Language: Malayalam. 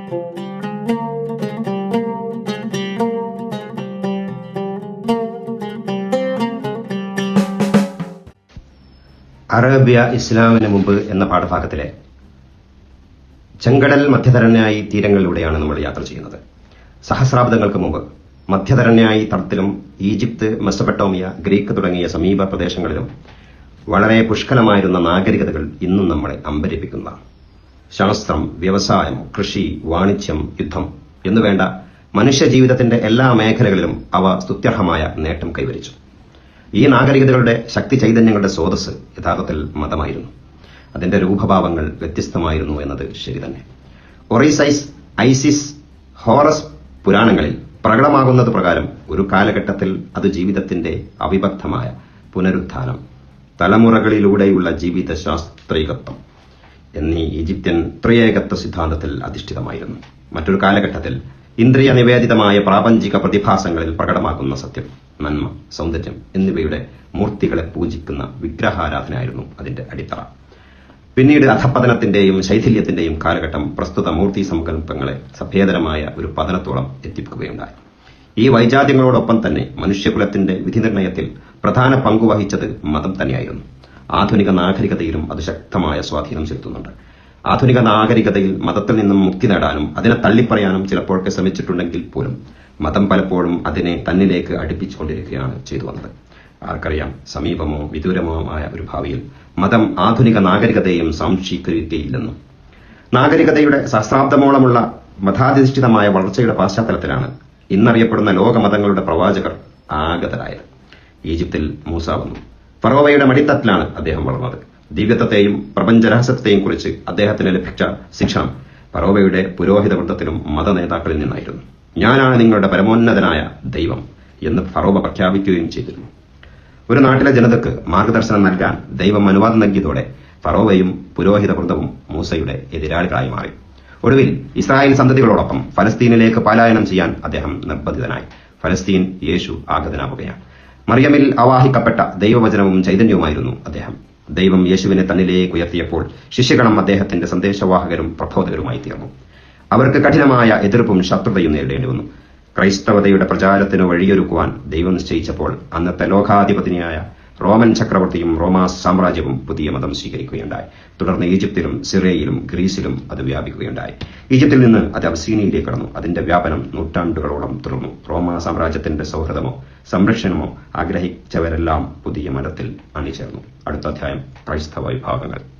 അറേബ്യ ഇസ്ലാമിന് മുമ്പ് എന്ന പാഠഭാഗത്തിലെ ചെങ്കടൽ മധ്യധരണ്യായി തീരങ്ങളിലൂടെയാണ് നമ്മൾ യാത്ര ചെയ്യുന്നത്. സഹസ്രാബ്ദങ്ങൾക്ക് മുമ്പ് മധ്യധരണ്യായി തടത്തിലും ഈജിപ്ത്, മെസൊപ്പൊട്ടേമിയ, ഗ്രീക്ക് തുടങ്ങിയ സമീപ പ്രദേശങ്ങളിലും വളരെ പുഷ്കലമായിരുന്ന നാഗരികതകൾ ഇന്നും നമ്മളെ അമ്പരിപ്പിക്കുന്നതാണ്. ശാസ്ത്രം, വ്യവസായം, കൃഷി, വാണിജ്യം, യുദ്ധം എന്നുവേണ്ട മനുഷ്യജീവിതത്തിന്റെ എല്ലാ മേഖലകളിലും അവ സ്തുത്യർഹമായ നേട്ടം കൈവരിച്ചു. ഈ നാഗരികതകളുടെ ശക്തി ചൈതന്യങ്ങളുടെ സ്രോതസ് യഥാർത്ഥത്തിൽ മതമായിരുന്നു. അതിന്റെ രൂപഭാവങ്ങൾ വ്യത്യസ്തമായിരുന്നു എന്നത് ശരി തന്നെ. ഒറീസൈസ്, ഐസിസ്, ഹോറസ് പുരാണങ്ങളിൽ പ്രകടമാകുന്നത് പ്രകാരം ഒരു കാലഘട്ടത്തിൽ അത് ജീവിതത്തിന്റെ അവിഭക്തമായ പുനരുത്ഥാനം, തലമുറകളിലൂടെയുള്ള ജീവിത ശാസ്ത്രീകത്വം എന്നീ ഈജിപ്ത്യൻ ത്രിയേകത്വ സിദ്ധാന്തത്തിൽ അധിഷ്ഠിതമായിരുന്നു. മറ്റൊരു കാലഘട്ടത്തിൽ ഇന്ദ്രിയ നിവേദിതമായ പ്രാപഞ്ചിക പ്രതിഭാസങ്ങളിൽ പ്രകടമാകുന്ന സത്യം, നന്മ, സൗന്ദര്യം എന്നിവയുടെ മൂർത്തികളെ പൂജിക്കുന്ന വിഗ്രഹാരാധനയായിരുന്നു അതിന്റെ അടിത്തറ. പിന്നീട് അധപ്പതനത്തിന്റെയും ശൈഥില്യത്തിന്റെയും കാലഘട്ടം പ്രസ്തുത മൂർത്തി സങ്കല്പങ്ങളെ സഭ്യേതരമായ ഒരു പതനത്തോളം എത്തിക്കുകയുണ്ടായി. ഈ വൈജാത്യങ്ങളോടൊപ്പം തന്നെ മനുഷ്യകുലത്തിന്റെ വിധിനിർണയത്തിൽ പ്രധാന പങ്കുവഹിച്ചത് മതം തന്നെയായിരുന്നു. ആധുനിക നാഗരികതയിലും അത് ശക്തമായ സ്വാധീനം ചെലുത്തുന്നുണ്ട്. ആധുനിക നാഗരികതയിൽ മതത്തിൽ നിന്നും മുക്തി നേടാനും അതിനെ തള്ളിപ്പറയാനും ചിലപ്പോഴൊക്കെ ശ്രമിച്ചിട്ടുണ്ടെങ്കിൽ പോലും മതം പലപ്പോഴും അതിനെ തന്നിലേക്ക് അടുപ്പിച്ചുകൊണ്ടിരിക്കുകയാണ് ചെയ്തു വന്നത്. ആർക്കറിയാം, സമീപമോ വിദൂരമോ ആയ ഒരു ഭാവിയിൽ മതം ആധുനിക നാഗരികതയെയും സംശീകരിക്കുകയില്ലെന്നും. നാഗരികതയുടെ സഹസ്രാബ്ദമോളമുള്ള മതാധിഷ്ഠിതമായ വളർച്ചയുടെ പശ്ചാത്തലത്തിലാണ് ഇന്നറിയപ്പെടുന്ന ലോകമതങ്ങളുടെ പ്രവാചകർ ആഗതരായത്. ഈജിപ്തിൽ മൂസ വന്നു. ഫറോവയുടെ മടിത്തട്ടിലാണ് അദ്ദേഹം വളർന്നത്. ദിവ്യത്വത്തെയും പ്രപഞ്ചരഹസ്യത്തെയും കുറിച്ച് അദ്ദേഹത്തിന് ലഭിച്ച ശിക്ഷണം ഫറോവയുടെ പുരോഹിത വൃന്ദത്തിലും മത നേതാക്കളിൽ നിന്നായിരുന്നു. ഞാനാണ് നിങ്ങളുടെ പരമോന്നതനായ ദൈവം എന്ന് ഫറോവ പ്രഖ്യാപിക്കുകയും ചെയ്തിരുന്നു. ഒരു നാട്ടിലെ ജനതയ്ക്ക് മാർഗദർശനം നൽകാൻ ദൈവം അനുവാദം നൽകിയതോടെ ഫറോവയും പുരോഹിത വൃന്ദവും മൂസയുടെ എതിരാളികളായി മാറി. ഒടുവിൽ ഇസ്രായേൽ സന്തതികളോടൊപ്പം ഫലസ്തീനിലേക്ക് പലായനം ചെയ്യാൻ അദ്ദേഹം നിർബന്ധിതനായി. ഫലസ്തീൻ യേശു ആഗതനാവുകയാണ്. മറിയമിൽ ആവാഹിക്കപ്പെട്ട ദൈവവചനവും ചൈതന്യവുമായിരുന്നു അദ്ദേഹം. ദൈവം യേശുവിനെ തന്നിലേക്ക് ഉയർത്തിയപ്പോൾ ശിഷ്യഗണം അദ്ദേഹത്തിന്റെ സന്ദേശവാഹകരും പ്രബോധകരുമായി തീർന്നു. അവർക്ക് കഠിനമായ എതിർപ്പും ശത്രുതയും നേരിടേണ്ടി വന്നു. ക്രൈസ്തവതയുടെ പ്രചാരത്തിന് വഴിയൊരുക്കുവാൻ ദൈവം നിശ്ചയിച്ചപ്പോൾ അന്നത്തെ ലോകാധിപതിയായ റോമൻ ചക്രവർത്തിയും റോമാ സാമ്രാജ്യവും പുതിയ മതം സ്വീകരിക്കുകയുണ്ടായി. തുടർന്ന് ഈജിപ്തിലും സിറിയയിലും ഗ്രീസിലും അത് വ്യാപിക്കുകയുണ്ടായി. ഈജിപ്തിൽ നിന്ന് അത് അബ്സീനിയയിലേക്ക് കടന്നു. അതിന്റെ വ്യാപനം നൂറ്റാണ്ടുകളോളം തുടർന്നു. റോമാ സാമ്രാജ്യത്തിന്റെ സൗഹൃദമോ സംരക്ഷണമോ ആഗ്രഹിച്ചവരെല്ലാം പുതിയ മതത്തിൽ അണിചേർന്നു. അടുത്ത അധ്യായം ക്രൈസ്തവ വിഭാഗങ്ങൾ.